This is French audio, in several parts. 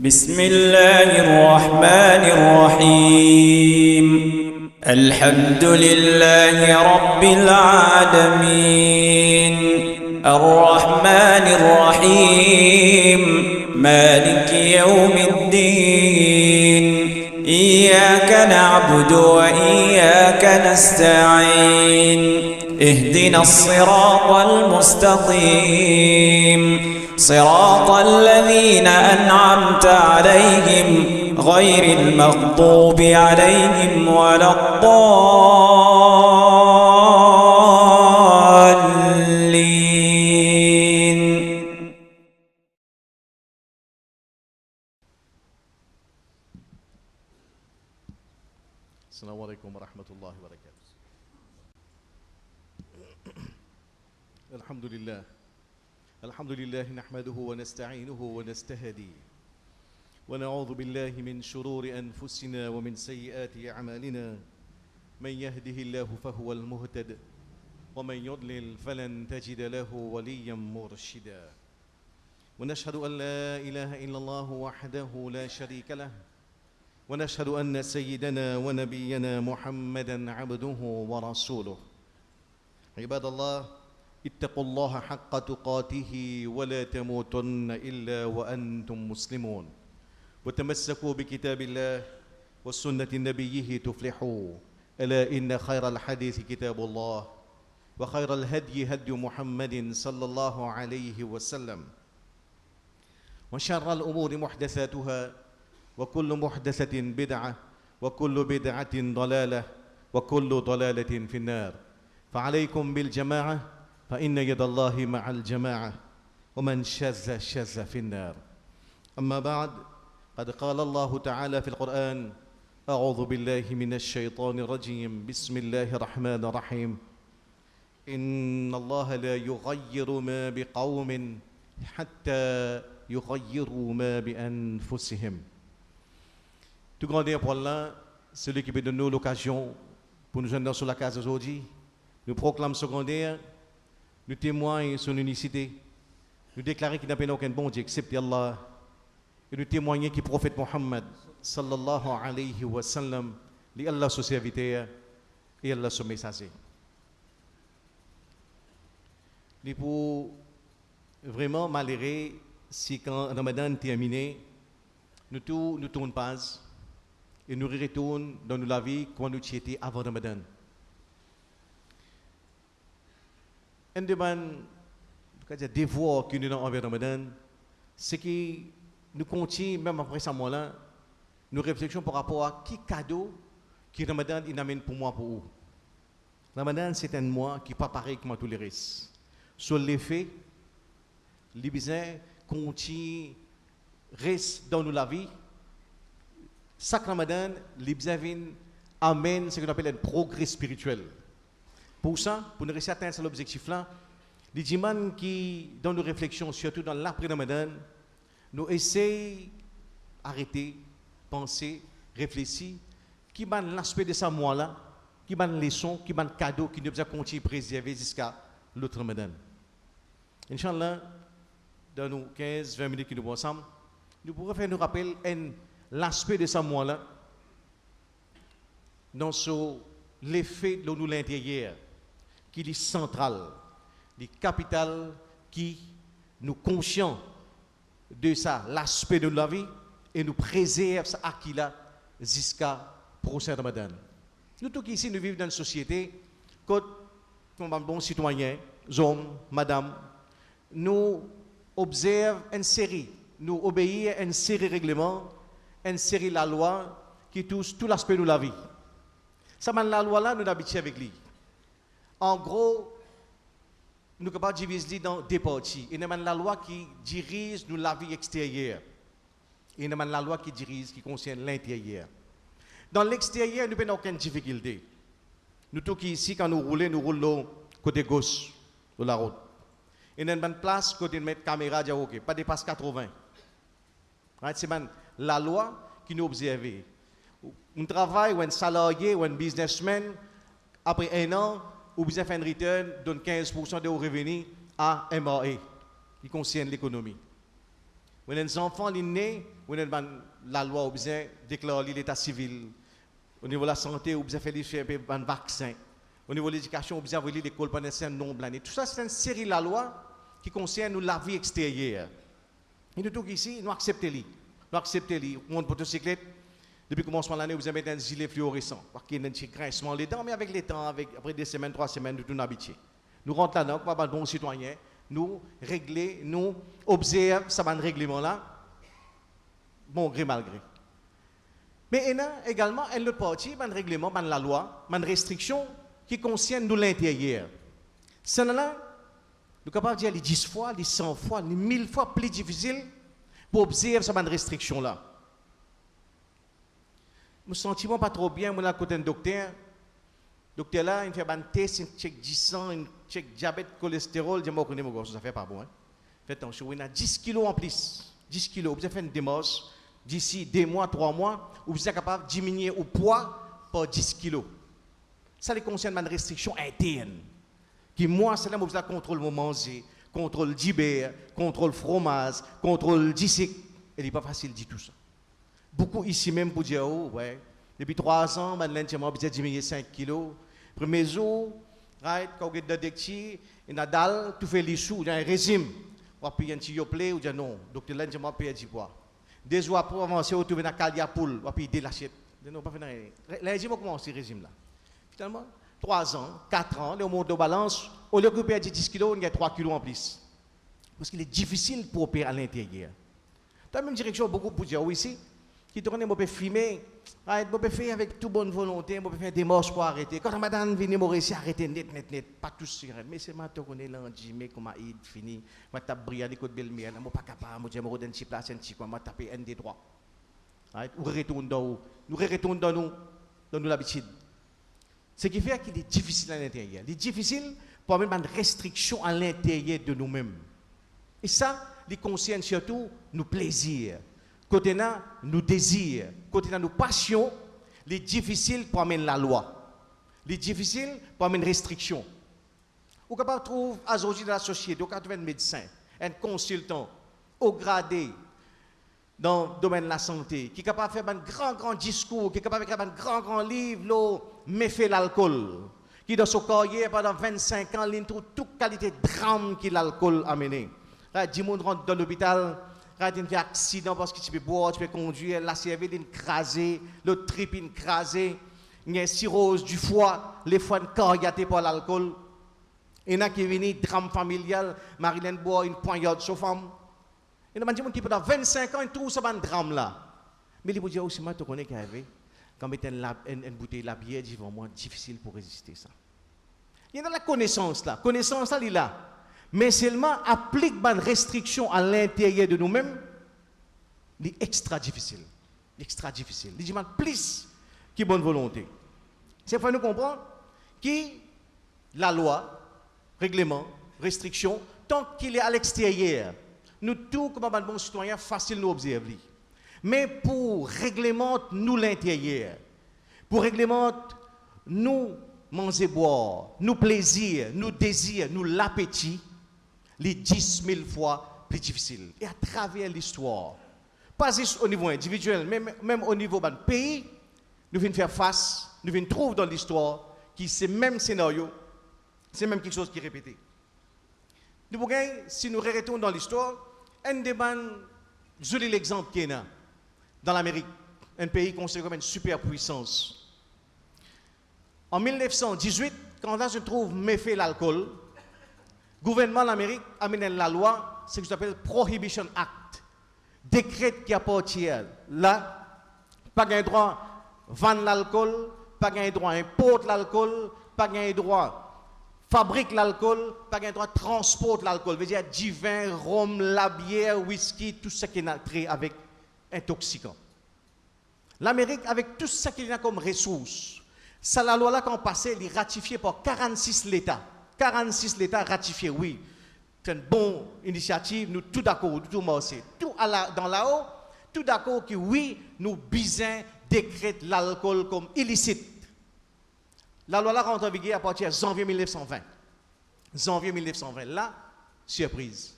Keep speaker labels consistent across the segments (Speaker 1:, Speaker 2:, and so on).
Speaker 1: بسم الله الرحمن الرحيم الحمد لله رب العالمين الرحمن الرحيم مالك يوم الدين إياك نعبد وإياك نستعين اهدنا الصراط المستقيم صراط الذين أنعمت عليهم غير المغضوب عليهم ولا الضالين.
Speaker 2: السلام عليكم ورحمة الله وبركاته. الحمد لله نحمده ونستعينه ونستهديه ونعوذ بالله من شرور أنفسنا ومن سيئات أعمالنا. من يهده الله فهو المهتد ومن يضلل فلن تجد له وليا مرشدا. ونشهد أن لا إله إلا الله وحده لا شريك له ونشهد أن سيدنا ونبينا محمدا عبده ورسوله. عباد الله، اتقوا الله حق تقاته ولا تموتن إلا وأنتم مسلمون، وتمسكوا بكتاب الله وسنة نبيه تفلحوا. ألا إن خير الحديث كتاب الله وخير الهدي هدي محمد صلى الله عليه وسلم، وشر الأمور محدثاتها وكل محدثة بدعة وكل بدعة ضلالة وكل ضلالة في النار. فعليكم بالجماعة فإن يد الله مع الجماعة ومن شذ شذ في النار. أما بعد، قد قال الله تعالى في القرآن: أعوذ بالله من الشيطان الرجيم، بسم الله الرحمن الرحيم. إن الله لا يغير ما بقوم حتى يغيروا ما بأنفسهم. Tout grand Dieu pour Allah, celui qui peut donner l'occasion pour nous joindre sur la case aujourd'hui, nous proclamons secondaire, nous témoignons son unicité, nous déclarons qu'il n'y a pas aucun bon Dieu excepté Allah, et nous témoignons que le prophète Mohammed sallallahu alayhi wa sallam, est Allah son serviteur et Allah son messager. Il pour vraiment malheureux si quand Ramadan est terminé, nous tournons pas et nous retournons dans la vie comme nous étions avant Ramadan. Un des devoirs que nous avons envers Ramadan, c'est que nous continuons, même après ce mois-là, nos réflexions par rapport à qui cadeau que Ramadan il amène pour moi, pour vous. Ramadan, c'est un mois qui n'est pas pareil comme tous les restes. Sur l'effet, les besoins continuent, restent dans la vie. Chaque Ramadan, les besoins amènent ce qu'on appelle un progrès spirituel. Pour ça, pour nous réussir à atteindre cet objectif-là, les dimanches qui, dans nos réflexions, surtout dans l'après-Ramadan, nous essayons d'arrêter, penser, réfléchir, qui va l'aspect de ce mois-là, qui va une leçon, qui va un cadeau qui nous a continué à préserver jusqu'à l'autre Ramadan. Inch'Allah, dans nos 15-20 minutes que nous sommes ensemble, nous pourrons faire nous rappeler l'aspect de ce mois-là dans l'effet de nous l'intérieur, qui est central, le capital qui nous conscient de ça, l'aspect de la vie, et nous préserve ce acquis-là jusqu'à prochain Ramadan. Nous tous ici, nous vivons dans une société, comme un bon citoyen, hommes, madame, nous observons une série, nous obéissons à une série de règlements, une série de la loi qui touche tout l'aspect de la vie. Ça, la loi-là, nous habituons avec lui. En gros, nous sommes capables de diviser dans deux parties. Il y a la loi qui dirige nous la vie extérieure. Et il y a la loi qui dirige, qui concerne l'intérieur. Dans l'extérieur, nous n'avons aucune difficulté. Nous tous ici, quand nous roulons côté gauche de la route. Il y a une place côté de mettre caméra, dire OK, pas dépasse 80. C'est la loi qui nous observe. Un travail ou un salarié ou un businessman, après un an, ou besoin faire un return, donne 15% de vos revenus à MRA, qui concerne l'économie. Vous avez des enfants qui sont nés, vous avez la loi, vous avez déclaré l'état civil. Au niveau de la santé, vous avez fait un vaccin. Au niveau de l'éducation, vous avez l'école pendant un certain nombre d'années. Tout ça, c'est une série de lois qui concerne la vie extérieure. Et nous tous ici, nous acceptons les. Nous acceptons les. Monde motocyclette, depuis le commencement de l'année, vous avez un gilet fluorescent. Parce qu'il y a un petit grincement les dents, mais avec les temps, après 2 semaines, 3 semaines, nous sommes habitués. Nous rentrons là-dedans, comme un bon citoyen, nous régler, nous observons ce règlement-là, bon gré mal gré. Mais il y a également un autre partie, un règlement, la loi, une restriction qui concerne nous l'intérieur. C'est là, nous sommes capables de dire les 10 fois, les 100 fois, les 1000 fois plus difficile pour observer cette restriction-là. Je ne me sens pas trop bien, moi, à côté d'un docteur. Le docteur là, il fait un test, il check 10 ans, il check diabète, cholestérol, je ne sais pas, ça fait pas bon. Hein? Faites attention, il a 10 kilos en plus. 10 kilos, vous avez fait une démarche. D'ici 2 mois, 3 mois, vous êtes capable de diminuer le poids par 10 kilos. Ça les concerne une restriction interne. Qui, moi, c'est là où vous avez contrôle mon manger, contrôle d'hiver, contrôle fromage, contrôle d'ISIC. Il n'est pas facile de dire tout ça. Beaucoup ici même pour dire, oh, ouais, depuis 3 ans, je vais diminuer 5 kilos. Premier jour, right, quand vous êtes dans il y a dalle, tout fait les sous, il y a un régime. Vous payer un petit yoplé, ou dire non, docteur là, je vais payer 10 poids. 2 jours après, avancer, vous trouvez dans Calia Poule, vous payer des lâchettes. Non, pas faire rien. Le régime, comment ce régime là? Finalement, 3 ans, 4 ans, le monde de balance, au lieu de perdre 10 kilos, il y a 3 kilos en plus. Parce qu'il est difficile pour opérer à l'intérieur. Dans la même direction, beaucoup pour dire, oui, ici, qui tourne, je peux filmer, je peux faire avec toute bonne volonté, je peux faire des morts pour arrêter. Quand madame vient me réussir à arrêter net, pas tout sur elle. Mais c'est maintenant qu'on est lundi, mais comme il fini, je tape brillant des côtes belle mère, je ne suis pas capable, je me redonne une petite place, un petit coin, je tape un des droits. Nous retournons dans nous l'habitude. Ce qui fait qu'il est difficile à l'intérieur. Il est difficile pour mettre une restriction à l'intérieur de nous-mêmes. Et ça, il concerne surtout nos plaisirs. Côté là, nos désirs. Côté là, nos passions. Il est difficile pour amener la loi. Il est difficile pour amener une restriction. Vous pouvez trouver aujourd'hui dans la société, au cas de médecin, un consultant au gradé dans le domaine de la santé, qui est capable de faire un grand discours, qui est capable de faire un grand livre, méfait l'alcool, qui dans son carrière pendant 25 ans, il trouve toute qualité de drame que l'alcool a mené. 10 personnes rentrent dans l'hôpital, il fait un accident parce que tu peux boire, tu peux conduire, la cervelle est écrasée, le trip est écrasé, il y a une cirrhose du foie, les foies cargatés par l'alcool. Il y en a qui viennent, drame familial, Marilyn boit une poignarde sur femme. Et nous avons dit pendant 25 ans, ils trouvent ce drame là. Mais les gens aussi, tu connais qu'il y avait, quand on met une bouteille de la bière, c'est vraiment difficile pour résister ça. Il y a la connaissance là. Connaissance là, il est là. Mais seulement applique une restriction à l'intérieur de nous-mêmes, c'est extra difficile. Extra difficile. Il demande plus que bonne volonté. C'est pour nous comprendre que la loi, règlement, restriction, tant qu'il est à l'extérieur, nous tous, comme un bon citoyen, facile nous observer. Mais pour réglementer nous l'intérieur, pour réglementer nous manger boire, nous plaisir, nous désir, nous l'appétit, les 10 000 fois plus difficile. Et à travers l'histoire, pas juste au niveau individuel, même au niveau du pays, nous venons faire face, nous venons trouver dans l'histoire que c'est le même scénario, c'est même quelque chose qui est répété. Nous pouvons, si nous retournons dans l'histoire, un des jolis exemples qu'il y a dans l'Amérique, un pays considéré comme une superpuissance. En 1918, quand on se trouve méfait l'alcool, le gouvernement de l'Amérique a mené la loi, c'est ce qu'on appelle Prohibition Act. Décret qui apporte là, pas de droit à vendre l'alcool, pas de droit à importer l'alcool, pas de droit fabrique l'alcool, pas de droit de transporter l'alcool. Veut dire du vin, rhum, la bière, whisky, tout ce qui est trait avec intoxicant. L'Amérique, avec tout ce qu'il y a comme ressources, ça, la loi là, quand on passait, elle est ratifiée par 46 l'État. 46 l'État ratifiés, oui. C'est une bonne initiative, nous tout d'accord, tout marché. Tout dans là-haut, tout d'accord que oui, nous bisons décrète l'alcool comme illicite. La loi là rentre en vigueur à partir de janvier 1920. Janvier 1920, là, surprise.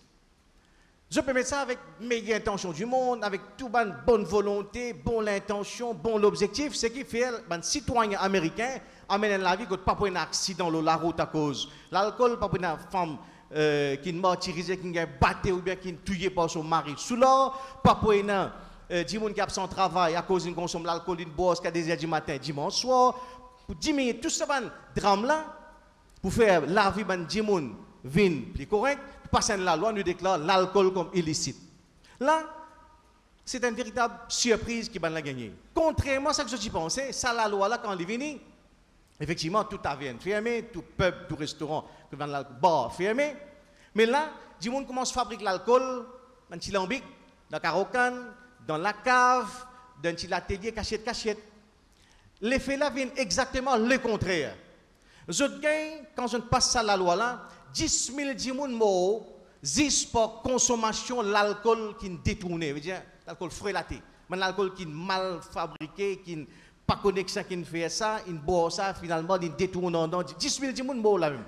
Speaker 2: Je peux mettre ça avec meilleure intention du monde, avec toute bonne volonté, bonne intention, bon l'objectif. Ce qui fait un citoyen américain amène la vie que pas pour un accident sur la route à cause l'alcool, pas pour une femme qui est martyrisée, qui est battue ou bien qui est tuée par son mari sous l'or, pas pour une qui a son travail à cause d'une consomme l'alcool, une bosse qu'à 2h du matin, dimanche soir, pour diminuer tout ce drame là, pour faire la vie de gens vin plus correct, passer la loi nous déclare l'alcool comme illicite. Là, c'est une véritable surprise qui va la gagner. Contrairement à ce que je pensais, ça la loi là quand elle est venue, effectivement tout avait fermé, tout pub, tout restaurant, tout bar fermé. Mais là, du monde commence à fabriquer l'alcool dans le lambic, dans le carocan, dans la cave, dans un atelier cachette. L'effet là vient exactement le contraire. Je gagne, quand je passe ça la loi là, 10 000 personnes morts, 10 pour consommation de l'alcool qui est détourné, c'est-à-dire l'alcool frélaté, mais l'alcool qui est mal fabriqué, qui n'est pas connexion, qui fait ça, il boit ça, finalement, il détourne en 10 000 personnes morts là même.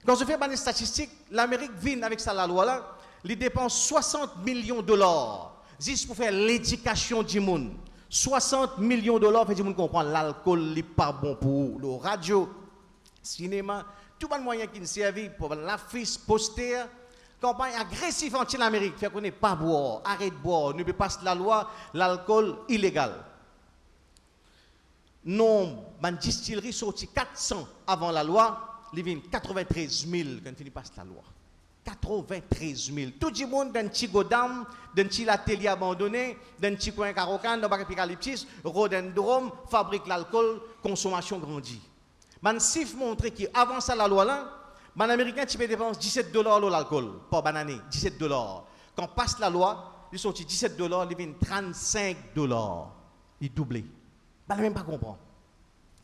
Speaker 2: Quand je fais des statistiques, l'Amérique vient avec ça la loi là, il dépense 60 millions de dollars juste pour faire l'éducation du monde. 60 millions de dollars pour que les gens comprennent l'alcool n'est pas bon pour le radio, cinéma, tout le moyen qui nous servi pour l'affiche poster, campagne agressive anti-Amérique, fait qu'on n'est pas boire, arrête de boire, ne peut pas la loi, l'alcool illégal. Non, une distillerie sorti 400 avant la loi, il vient 93 000 quand il passe la loi. 93 000. Tout le monde dans un petit godam, dans un petit atelier abandonné, dans un petit coin carocan, dans un apocalypse, rhododendron, fabrique l'alcool, consommation grandit. Man sif montre qu'avant ça la loi là, man américain tu peux dépenser 17 $ l'alcool par banane, 17 $. Quand passe la loi, ils sont 17 $, ils viennent 35 $. Ils doublent. Man même pas comprendre.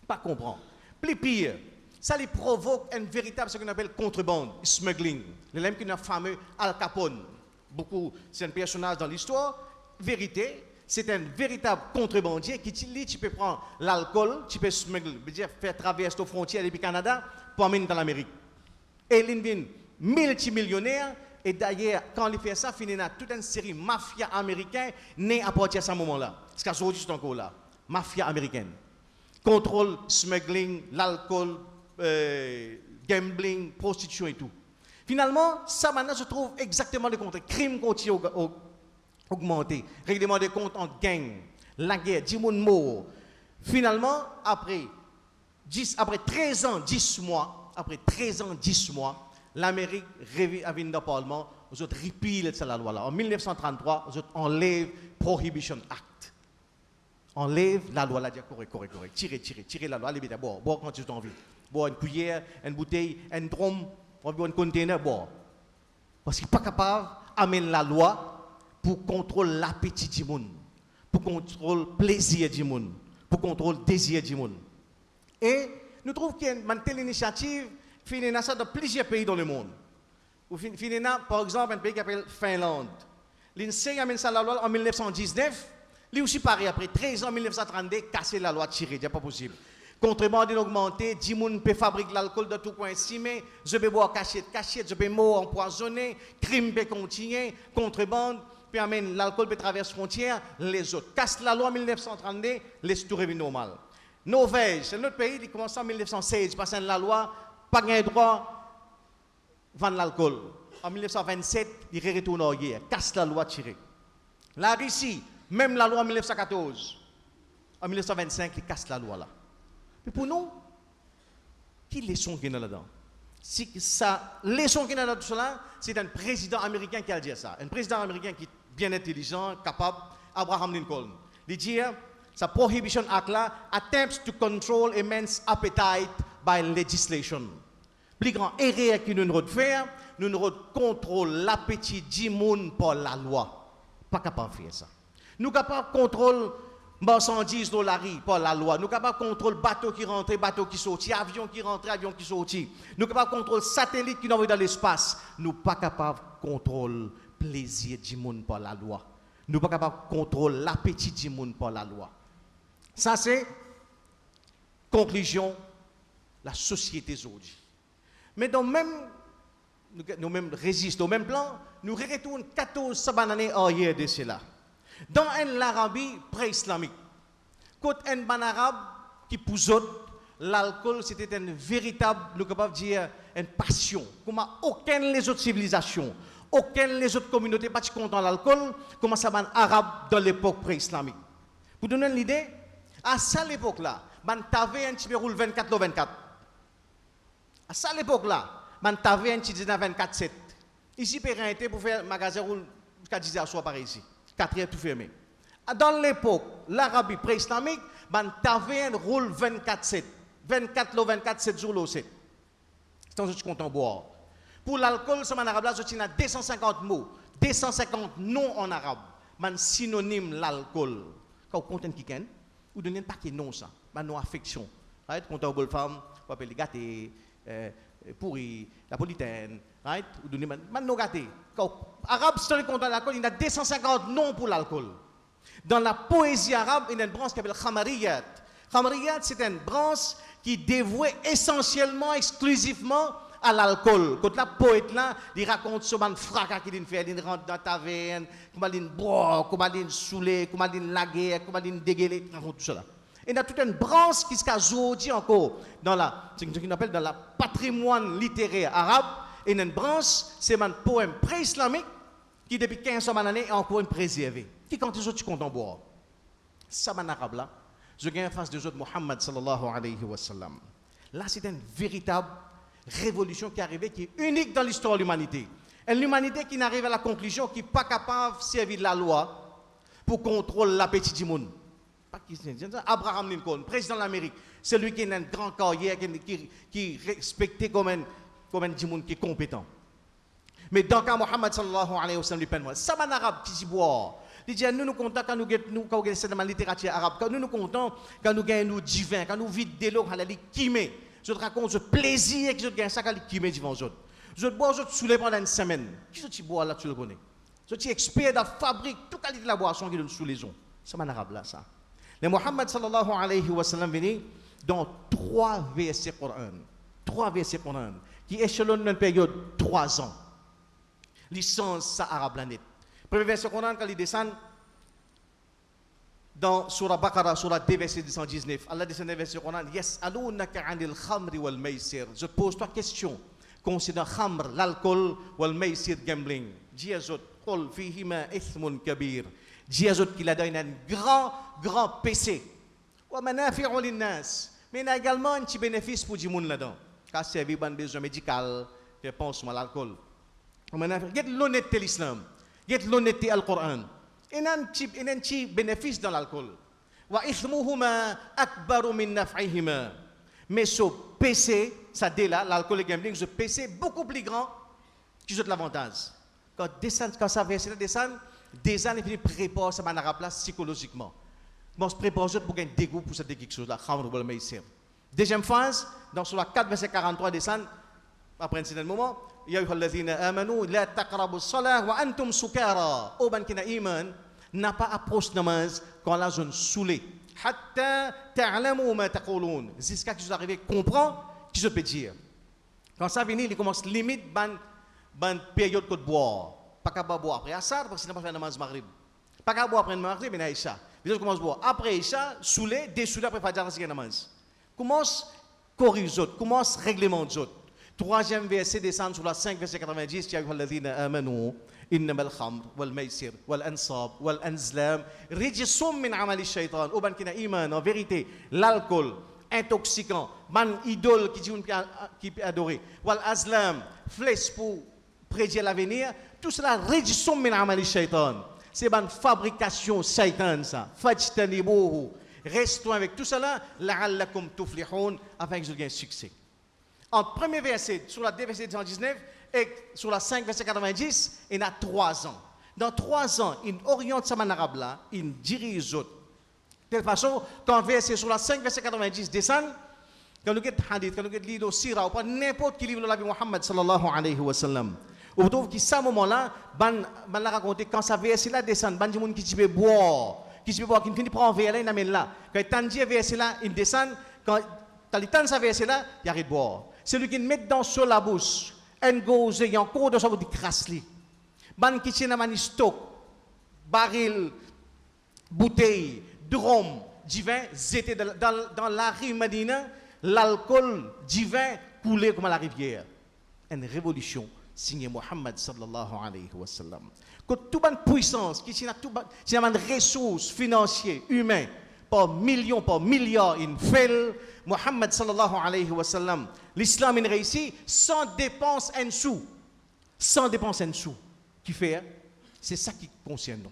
Speaker 2: Pas comprendre. Plus pire, ça les provoque une véritable ce qu'on appelle contrebande, smuggling. Les mêmes qui sont fameux Al Capone. Beaucoup, c'est un personnage dans l'histoire. Vérité, c'est un véritable contrebandier qui tu peux prendre l'alcool, tu peux smuggler, dire faire traverser aux frontières depuis le Canada pour amener dans l'Amérique. Et il devient multimillionnaire. Et d'ailleurs, quand il fait ça, il y a toute une série mafia américaine née à partir de ce moment-là. Parce qu'aujourd'hui, c'est encore là. Mafia américaine. Contrôle, smuggling, l'alcool, gambling, prostitution et tout. Finalement, ça maintenant se trouve exactement le contraire. Crime continue augmenter. Règlement de comptes en gang. La guerre, 10 000 morts. Finalement, après 13 ans, 10 mois, l'Amérique revient dans le Parlement, vous autres repeal la loi là. En 1933, vous autres enlève Prohibition Act. Enlève la loi là, dire correct. Tirez la loi, allez bien, boire quand tu as envie. Boire une cuillère, une bouteille, un drum, un container, boire. Parce qu'il n'est pas capable d'amener la loi pour contrôler l'appétit du monde, pour contrôler le plaisir du monde, pour contrôler le désir du monde. Et nous trouvons qu'il y a une telle initiative, finit ça dans plusieurs pays dans le monde. Ou finit par exemple un pays qui s'appelle Finlande. L'INSEE amène ça la loi en 1919. Lui aussi pareil, après 13 ans, en 1932, casser la loi, tirer, c'est pas possible. Contrebande augmenté, 10 personnes peuvent fabriquer l'alcool de tout coin ici, mais je peux boire cachette, je peux mourir empoisonné, crime peut continuer, contrebande, puis amène l'alcool peut traverser frontières, les autres. Casse la loi en 1932, laisse tout revenir normal. Norvège, c'est notre pays, il commence en 1916, passe la loi, pas de droit de vendre l'alcool. En 1927, il retourne en guerre, casse la loi, tirer. La Russie, même la loi en 1914, en 1925, il casse la loi là. Mais pour nous, qui leçon qu'il y a là-dedans? Si ça, leçon qu'il y a dans tout cela, c'est un président américain qui a dit ça. Un président américain qui est bien intelligent, capable, Abraham Lincoln. Il dit, sa Prohibition Act là, attempts to control a man's appetite by legislation. Plus grand erreur que nous devons faire, nous devons contrôler l'appétit du monde par la loi. Pas capable de faire ça. Nous sommes capables de contrôler marchandises dans la rue par la loi. Nous sommes capables de contrôler bateau qui rentre, bateau qui sort, avion qui rentre, avion qui sort. Nous sommes capables de contrôler satellite qui envoie dans l'espace. Nous ne sommes pas capables de contrôler le plaisir du monde par la loi. Nous ne sommes pas capables de contrôler l'appétit du monde par la loi. Ça, c'est conclusion la société aujourd'hui. Mais dans même nous-mêmes résistons au même plan, nous retournons 14 années en arrière de cela. Dans l'Arabie pré-islamique, quand un ban arabe qui pouzote, l'alcool c'était une véritable, nous capable dire, une passion, comme aucune les autres civilisations, aucune les autres communautés pas content l'alcool, comme ça ban arabe dans l'époque pré-islamique. Pour donner une idée, à ça l'époque-là, ban t'avais un petit roule 24/24. À ça l'époque-là, man t'avais un petit 24/7. Ici, Périn était pour faire magasin roule jusqu'à 10 h soir par ici. 4 heures tout fermé. Dans l'époque, l'Arabie pré-islamique, man t'avais un roule 24/7. 24 7 jours le 7. C'est un autre content boire. Pour l'alcool, c'est en arabe là, je 250 mots, 250 noms en arabe. Man synonyme l'alcool. Quand vous comptez qui ken, vous donnez pas qui nom ça. Man non affection. Right? Content bonne femme, vous appelez gâté. Pourri, napolitaine, right? Ou donner man gâté. Arabe, c'est le content de l'alcool, il y a 250 noms pour l'alcool. Dans la poésie arabe, il y a une branche qui s'appelle Khamariyat. Khamariyat, c'est une branche qui dévouée essentiellement, exclusivement à l'alcool. Quand la poète là, il raconte sur un fracas qu'il fait, il rentre dans ta taverne, comment il boit, comment il saoulé, comment il lagué, comment il dégueulé, tout cela. Il y a toute une branche qui se dit encore dans ce qu'on appelle dans la patrimoine littéraire arabe. Et une branche, c'est un poème pré-islamique qui depuis 1500 années est encore préservé. Qui quand les autres tu comptes en boire. Ça en arabe là, je gagne en face des autres Muhammad sallallahu alayhi wa sallam. Là c'est une véritable révolution qui est arrivée, qui est unique dans l'histoire de l'humanité. Une humanité qui n'arrive à la conclusion qui n'est pas capable de servir de la loi pour contrôler l'appétit du monde. Abraham Lincoln, président de l'Amérique, c'est lui qui a une grande carrière, qui est respecté comme un monde qui est compétent. Mais dans le cas de Mohammed sallallahu alayhi wa sallam, ça va en arabe qui s'y boit. Il dit, nous comptons quand nous regardons dans la littérature arabe, quand nous comptons quand nous gagnons nous divins, quand nous vidons de l'eau, quand nous kimé. Je te raconte le plaisir que je gagne ça quand nous kimé devant les autres. Je bois, je te soulève pendant une semaine. Qui est-ce que tu bois là, tu le connais? Je suis expert dans la fabrique, toute qualité de la boisson qui donne sous les eaux. Ça va en arabe là, ça. Mais Mohammed sallallahu alayhi wa sallam venu dans 3 versets Coran. 3 versets Coran qui échelonnent une période 3 ans. Licence ça arabe la net. Premier verset Coran quand il descend dans Surah Baqarah, Surah 2 verset 219. Allah descend dans verset Coran. Yas'alunaka 'anil khamri wal maisir. Je pose 3 questions concernant khamr, l'alcool wal maisir gambling. Dis aux autres, qul fihima ithmun kabir. Dis aux autres qu'il a donné un grand péché. Wa manafi'u linnas. Mais il y a également un petit bénéfice pour du monde là-dedans. Car c'est un besoin médical, réponse à l'alcool. Get l'honnêteté l'islam. Get l'honnêteté al Coran. Il y a un petit bénéfice dans l'alcool. Wa ithmuhuma akbaru min naf'ihima. Mais ce péché, ça déla, l'alcool et gambling, ce péché est beaucoup plus grand que l'avantage. Quand ça verset descend, des années il prépare ça en arabe là psychologiquement. Bon, se prépare pour gagner dégoût pour cette quelque chose là, khamr wal maisir. Deuxième phase, dans sur la 4 verset 43 descend, après un certain moment, ya ayyuhalladhina amanu la taqrabu as-salah wa antum sukara. Au ban kina iman n'a pas approche namaz quand la zone saoulée. Hatta ta'lamu ma taqulun. Jusqu'à que vous arrivez à comprendre ce que je peux dire. Quand ça vient, il commence limite ban période de boire. Pas qu'à boire après Assad, parce qu'il n'a pas fait namaz maghrib. Pas qu'à boire après maghrib, mais Aïcha. Ils commencent à boire. Après Aïcha, saoulé, dessoulé après Fajr, c'est namaz. Commence corriger les autres, commence règlement les autres. Troisième verset descend sur la 5 verset 90. Ya ayyuhalladhina amanu innamal khamr wal maisir wal ansab wal anzlam rijsum min amali shaytan. Au ban kina iman, en vérité, l'alcool intoxicant, man idole qui peut adorer, wal azlam, flèche pour prédire l'avenir, tout cela rijsum min amali shaytan. C'est une fabrication shaytan ça. Fajtanibuhu. Restons avec tout cela, la'allakum tuflihun, afin que vous ayez succès. En premier verset, sur la 2 verset 119 et sur la 5 verset 90, il y a 3 ans. Dans 3 ans, il oriente sa arabe là, il dirige les autres. De telle façon, quand verset sur la 5 verset 90 descend, quand nous avons hadith, quand nous avons livre sira, ou pas n'importe quel livre de la vie Muhammad sallallahu alayhi wa sallam, on trouve qu'à ce moment-là, ban la raconter quand ça verset là descend, ban du monde qui peut boire, qui finit par en verre là, il amène là. Quand il tend verset là, il descend, quand il tend sa verset là, il arrête de boire. Celui qui met dans sur la bouche en goze yon ko de ça vous dit crasli ban qui tient man stock baril bouteille drum divin étaient dans la rue Medina l'alcool divin coulait comme la rivière une révolution signée Muhammad sallallahu alayhi wa sallam que toute bonne puissance qui tient tout une ressources financières humaines par millions par milliards in fait Muhammad sallallahu alayhi wa sallam l'islam in réussi sans dépense un sou qui fait c'est ça qui concerne nous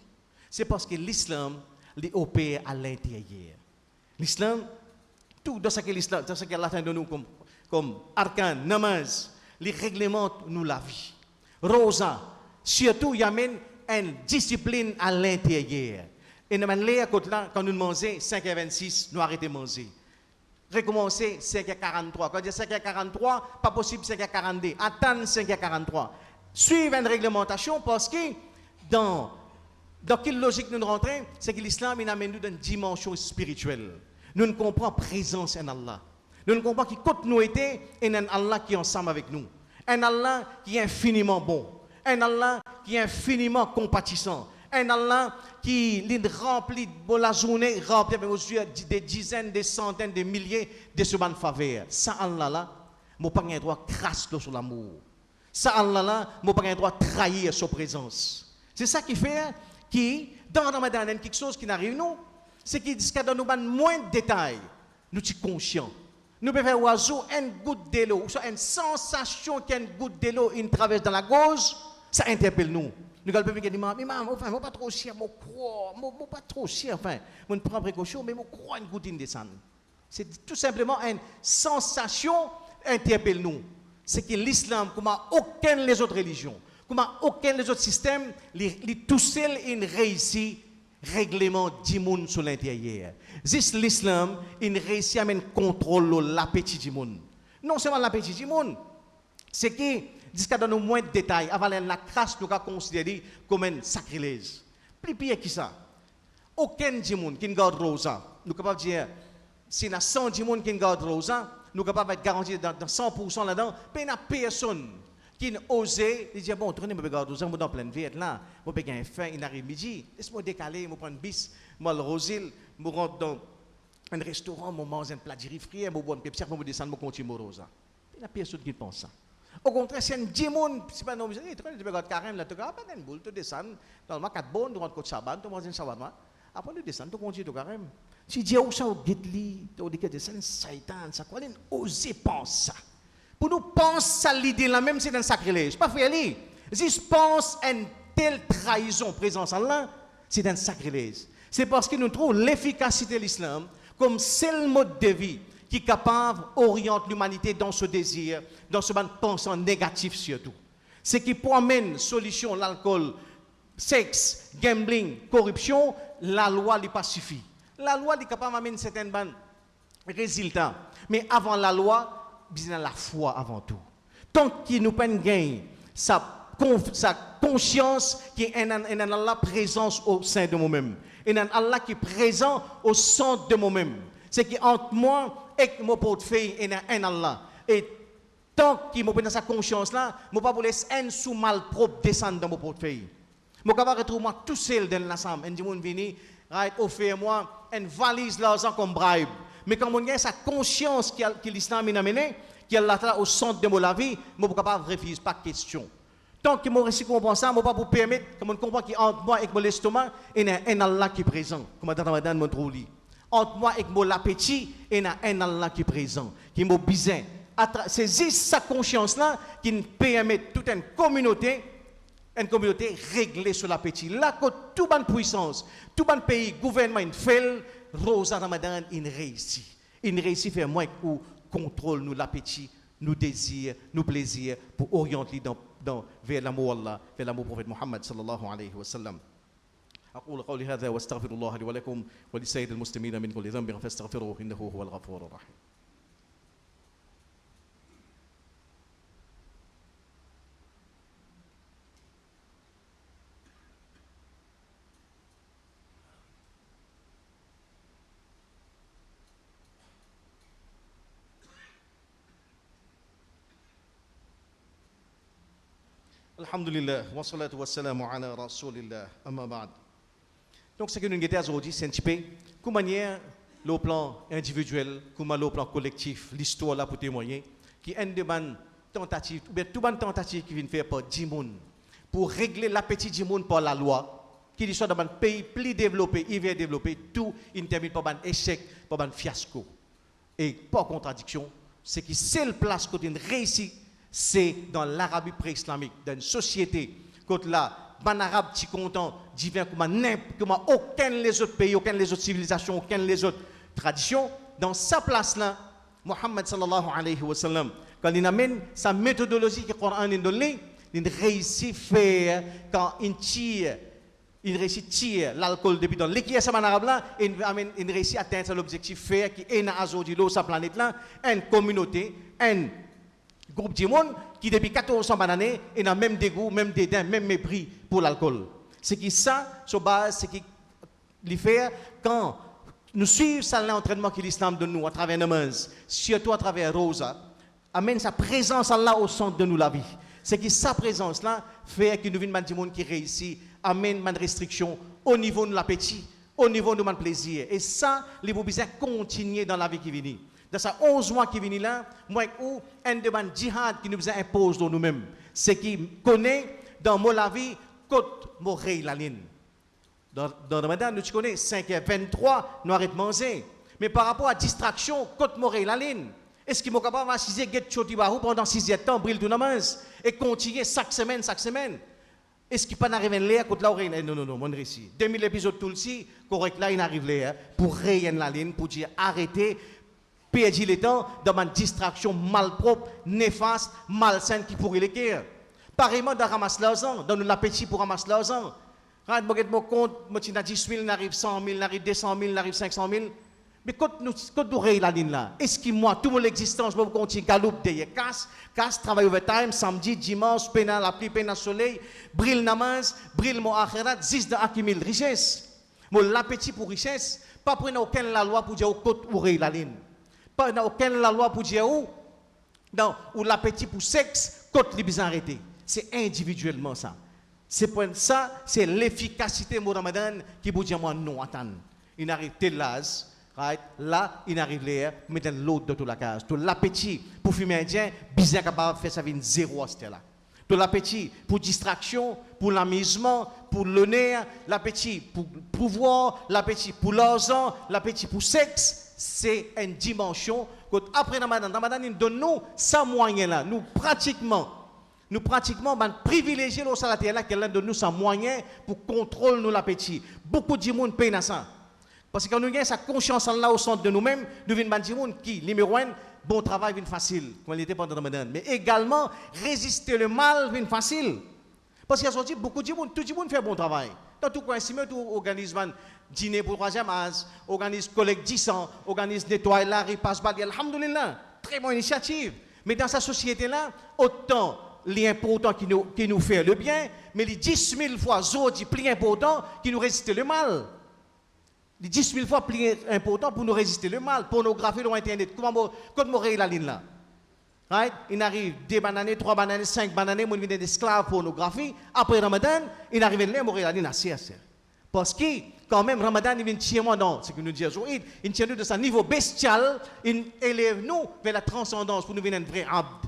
Speaker 2: c'est parce que l'islam opère à l'intérieur l'islam tout dans ce que l'islam dans ce qu'Allah attend de nous comme arcan namaz les règlements nous la vie rosa surtout il amène une discipline à l'intérieur et nous quand nous mangeons 5h26 nous arrêtons de manger recommencer 5h43 quand dit 5h43 pas possible 5h42 attendre 5h43 suivre une réglementation parce que dans quelle logique nous rentrons c'est que l'islam il amène nous dans une dimension spirituelle nous ne comprenons la présence en Allah nous ne comprenons qui côté nous était et un Allah qui est ensemble avec nous un Allah qui est infiniment bon un Allah qui est infiniment compatissant un Allah qui remplit la journée remplit avec des dizaines des centaines des milliers de ce ban faveur ça Allah là mon pas un droit crasse sur l'amour ça Allah là mon pas un droit trahir sa présence c'est ça qui fait qui dans Ramadan quelque chose qui n'arrive nous c'est qu'il dit que dans nous moins de détails nous sommes conscients nous pouvons faire oiseau une goutte de l'eau soit une sensation qu'une goutte de l'eau une traverse dans la gorge ça interpelle nous nous allons dire maman enfin pas trop cher moi crois pas trop cher enfin on prend précaution mais moi crois une goutte descend c'est tout simplement une sensation interpelle nous c'est que l'islam comme aucune les autres religions comme aucun les autres systèmes les tout seul une réussit règlement du monde sur l'intérieur juste l'islam il réussit à mettre contrôle l'appétit du monde non seulement l'appétit du monde c'est que jusqu'à dans nos moins de détails avant la crasse nous avons considéré comme un sacrilège plus pire que ça aucun du monde qui garde rosa nous capable dire si il y a 100 du monde qui garde rosa nous capable être garanti dans 100% là-dedans mais il n'y a personne qui osait dire bon tournez me regarder rosa dans pleine vie là moi peux gagner faim il arrive midi laisse-moi décaler moi prendre bis moi le rosil moi rentre dans un restaurant moi mange un plat de riz frit moi boire une Pepsi moi descendre moi continuer rosa il n'y a personne qui pense ça au contraire c'est un démon c'est pas non tu regardes carême là tu regardes pas une boule tu descends dans 4 bonnes tu rentres côte saban tu manges un shawarma après tu descends tu continues tu carême si Dieu ou ça au guetli tu dis que c'est un satan ça quoi oser penser ça pour nous penser ça l'idée là même c'est un sacrilège pas frère li juste pense une telle trahison présence en là c'est un sacrilège c'est parce que nous trouvons l'efficacité de l'islam comme seul mode de vie qui est capable d'orienter l'humanité dans ce désir, dans ce pensée négatif surtout. Ce qui pour amener solution l'alcool, sexe, gambling, corruption, la loi n'est pas suffit. La loi est capable d'amener certains résultats. Mais avant la loi, il y a la foi avant tout. Tant qu'il nous peine gain sa conscience qui est un Allah présence au sein de moi-même. Et un Allah qui est présent au centre de moi-même. C'est qui entre moi et mon portefeuille et un Allah. Et tant qu'il m'a dans sa conscience là, je ne vais pas laisser un sous mal propre descendre dans mon portefeuille. Je ne vais pas retrouver moi tout seul dans l'ensemble. Un monde vient, offre moi une valise l'argent comme bribe. Mais quand on a sa conscience que l'islam a amené, qui est là au centre de ma vie, je ne vais pas refuser, pas de question. Tant que mon récit comprend ça, je ne vais pas vous permettre, comme on comprend qu'entre moi et mon estomac, il y a un Allah qui est présent. Comme dans Ramadan, mon trouve. Entre moi et mon appétit, il y a un Allah qui est présent, qui m'a besoin. C'est juste sa conscience-là qui nous permet toute une communauté réglée sur l'appétit. Là, que toute bonne puissance, tout bon pays, gouvernement, il fait, Rosa Ramadan, il réussit. Il réussit à faire moins que contrôle nous l'appétit, nous désirs, nous plaisirs, pour orienter vers l'amour Allah, vers l'amour prophète Muhammad sallallahu alayhi wa sallam. أقول قولي هذا واستغفر الله لي ولكم ولسائر المسلمين من كل ذنب فاستغفروه إنه هو الغفور الرحيم. Alhamdulillah, wa salatu wa salamu ala rasulillah, amma ba'd. Donc, ce que nous avons aujourd'hui, c'est un petit peu, comment manière, le plan individuel, comment le plan collectif, l'histoire là pour témoigner, qui est une demande tentative, ou bien toute bonne tentative qui vient faire par 10 personnes, pour régler l'appétit du monde par la loi, qui soit dans un pays plus développé, hyper développé, tout, il termine par un échec, par un fiasco. Et par contradiction, c'est que seule place qu'on a réussi, c'est dans l'Arabie pré-islamique, dans une société, quand là, ban arabe qui content, divin comme aucun les autres pays, aucun les autres civilisations, aucun les autres traditions, dans sa place là, Muhammad sallallahu alayhi wa sallam, quand il amène sa méthodologie que le Coran nous donne, il réussit à faire quand il tire. Il réussit à tirer l'alcool depuis dans l'équipe arabe là, et il réussit à atteindre l'objectif faire qui est dans sa planète là, une communauté, un groupe de monde qui depuis 1400 années et a même dégoût, même dédain, même mépris pour l'alcool. C'est qui ça, sur base, c'est qui les fait quand nous suivons ça l'entraînement que l'islam donne nous à travers namaz, surtout à travers Rosa, amène sa présence là au centre de nous la vie. C'est que sa présence là fait que nous venons du monde qui réussit, amène une restriction au niveau de l'appétit, au niveau de mon plaisir. Et ça, les besoin continuer dans la vie qui vient. Dans ces 11 mois qui viennent là, moi, où un demande djihad qui nous impose dans nous-mêmes, c'est qui connaît dans la vie, côte morée la ligne. Dans le Ramadan, nous connaissons 5h23, nous arrêtons de manger. Mais par rapport à distraction, côte morée la ligne. Est-ce qu'il est capable de s'assiser pendant 6 heures de temps, briller tout le monde, et continuer chaque semaine? Est-ce qu'il peut pas arriver là, côté là, non, mon récit. 2000 épisodes tout le temps, correct là, il arrive là, pour rayer la ligne, pour dire arrêtez. Perdre le temps dans une distraction malpropre, néfaste, malsaine qui pourrait l'écrire. Pareillement, dans ramasser l'argent, dans l'appétit pour ramasser l'argent. Quand je me compte, je me 10 000, n'arrive 100 000, n'arrive 200 000, n'arrive 500 000. Mais quand nous réveillons la ligne là, est-ce que moi, toute mon existence, je vais continuer à galouper derrière casse, travail overtime, samedi, dimanche, peine à la pluie, peine à soleil, brille namaz, brille mon akhirat, zis d'accumuler richesse. Mon l'appétit pour richesse, pas prendre aucune la loi pour dire au côté où la ligne. Pas dans aucune la loi pour dire où, ou l'appétit pour sexe, côté les besoins arrêtés. C'est individuellement ça. C'est pour ça, c'est l'efficacité de Ramadan qui vous dit moi non attendre. Il arrive tel l'âge, right? Là, il arrive là, mettre l'autre de toute la case. Tout l'appétit pour fumer indien, bizarre capable de faire sa vie zéro à ce là. Tout l'appétit pour distraction, pour l'amusement, pour l'honneur, l'appétit pour pouvoir, l'appétit pour l'argent, l'appétit pour sexe. C'est une dimension qu'après Ramadan, il donne nous sa moyen là. Nous pratiquement, privilégier le salataire là, qu'elle donne nous sa moyen pour contrôler nous l'appétit. Beaucoup de monde payent à ça. Parce que quand nous avons sa conscience là au centre de nous-mêmes, nous venons de monde qui, numéro 1, bon travail vient facile quand il était pendant Ramadan. Mais également, résister le mal vient facile. Parce qu'il y a beaucoup de monde, tout le monde fait bon travail. Dans tout coin, si tout organise dîner pour 3e âge, organise collecte 10 ans, organise nettoyer la rue, passe balle, alhamdoulilah, très bonne initiative. Mais dans sa société-là, autant l'important qui nous fait le bien, mais les 10 000 fois plus important qui nous résiste le mal. Les 10 000 fois plus important pour nous résister le mal. Pornographie sur Internet, comment on la ligne là? Right? Il arrive 2 bananes, 3 bananes, 5 bananes, on vient d'esclaves pornographie. Après Ramadan, il arrive là, on la ligne assez. Parce que, quand même, Ramadan, il vient tirer moi dans ce que nous disons, il tient nous de ce niveau bestial, il élève nous vers la transcendance pour nous venir un vrai abd.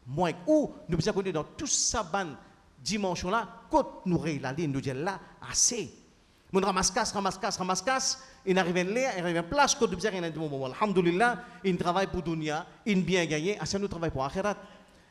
Speaker 2: Moi, où nous besoin de dans toute sa bonne dimension là, quand nous réunissons la ligne, nous disons là, assez. Mon ramasse casse, il arrive là, il arrive en place, quand nous besoin d'un moment. Alhamdulillah, il travaille pour Dunia, il bien gagné, assez nous travaille pour Akhirat.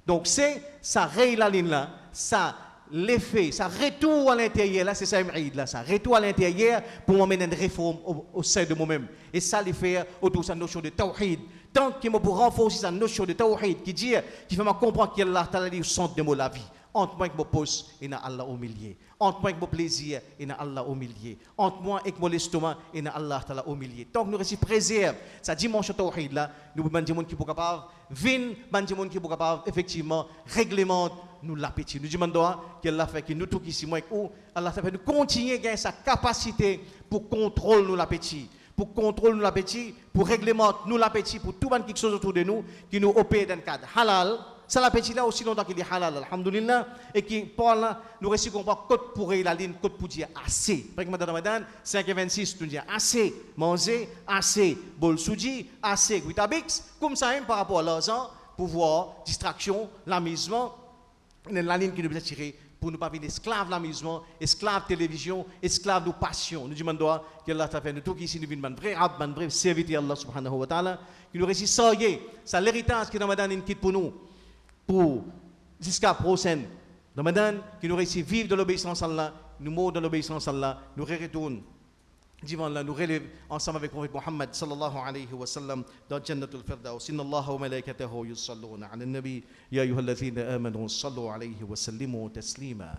Speaker 2: Donc, c'est ça réunit la ligne là, ça. L'effet, ça retour à l'intérieur, là, c'est ça, là, ça retour à l'intérieur pour m'amener une réforme au sein de moi-même. Et ça, les faire autour de sa notion de tawhid. Tant qu'il m'a pour renforcer sa notion de tawhid, qui fait me comprendre qu'Allah Ta'ala est au centre de la vie. Entre moi et mon poste, il y a Allah au milieu. Entre moi et mon plaisir, il y a Allah au milieu. Entre moi et mon estomac, il y a Allah Ta'ala au milieu. Tant que nous réussissons préserver sa dimension tawhid là, nous avons des gens qui sont capables, des gens qui sont capables, effectivement, réglementer nous l'appétit. Nous demandons qu'Allah fait que nous tous ici, moi et vous, Allah fait nous continuer à gagner sa capacité pour contrôler nous l'appétit. Pour contrôler nous l'appétit, pour réglementer nous l'appétit, pour tout le monde qui est autour de nous, qui nous opère dans le cadre halal, Ça l'appétit là aussi longtemps qu'il est halal, alhamdulillah, et qui parle, nous réussissons à comprendre côte pour la ligne, côte pour dire assez. Par exemple, dans Ramadan, 5h26, nous disons assez, manger, assez, bol souji, assez, guitabix, comme ça même par rapport à l'argent, pouvoir, distraction, l'amusement, la ligne qui nous doit tirer pour ne pas devenir esclave de l'amusement, esclave de télévision, esclave de passion. Nous demandons que Allah t'a fait de tout qui ici nous vient de vrai rab, de vrai serviteur Allah subhanahu wa ta'ala, qui nous réussit ça y est, ça l'héritage qui Ramadan est quitte pour nous, pour jusqu'à prochaine. Ramadan qui nous réussit vivre de l'obéissance à Allah, nous mourons de l'obéissance à Allah, nous retournons devant Allah, nous relève ensemble avec le prophète Muhammad sallallahu alayhi wa sallam dans Jannatul Firdaus. Inna Allah wa malaikatahu yusalluna ala nabi ya ayyuhalladhina amanu sallu alayhi wa sallimu taslima.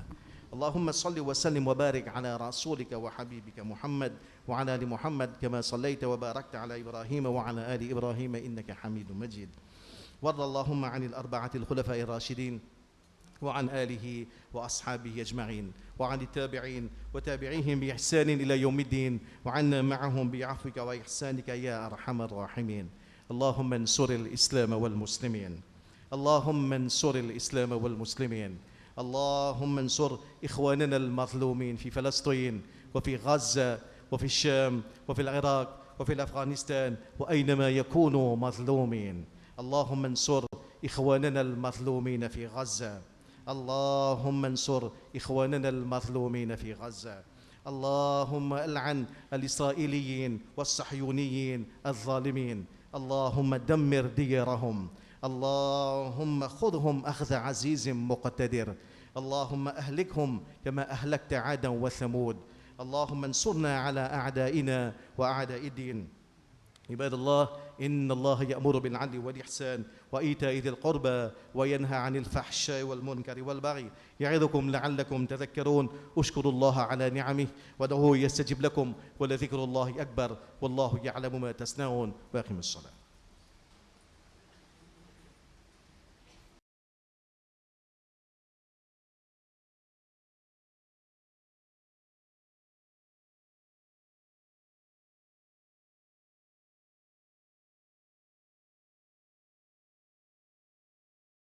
Speaker 2: اللهم صل وسلم وبارك على رسولك وحبيبك محمد وعلى ال محمد كما صليت وباركت على ابراهيم وعلى ال ابراهيم انك حميد مجيد. وارض اللهم عن الاربعه الخلفاء الراشدين وعن آله وأصحابه أجمعين وعن التابعين وتابعيهم بإحسان إلى يوم الدين وعنا معهم بعفوك وإحسانك يا أرحم الراحمين. اللهم انصر الإسلام والمسلمين. اللهم انصر الإسلام والمسلمين. اللهم انصر إخواننا المظلومين في فلسطين وفي غزة وفي الشام وفي العراق وفي أفغانستان وأينما يكونوا مظلومين. اللهم انصر إخواننا المظلومين في غزة. اللهم انصر إخواننا المظلومين في غزة. اللهم ألعن الإسرائيليين والصهيونيين الظالمين. اللهم دمر ديارهم. اللهم خذهم أخذ عزيز مقتدر. اللهم أهلكهم كما أهلكت عادا وثمود. اللهم انصرنا على أعدائنا وأعداء الدين. عباد الله إن الله يأمر بالعدل والإحسان وإيتاء ذي القربى وينهى عن الفحشاء والمنكر والبغي يعظكم لعلكم تذكرون. اشكروا الله على نعمه ودعوه يستجب لكم ولذكر الله أكبر والله يعلم ما تصنعون. وأقم الصلاة.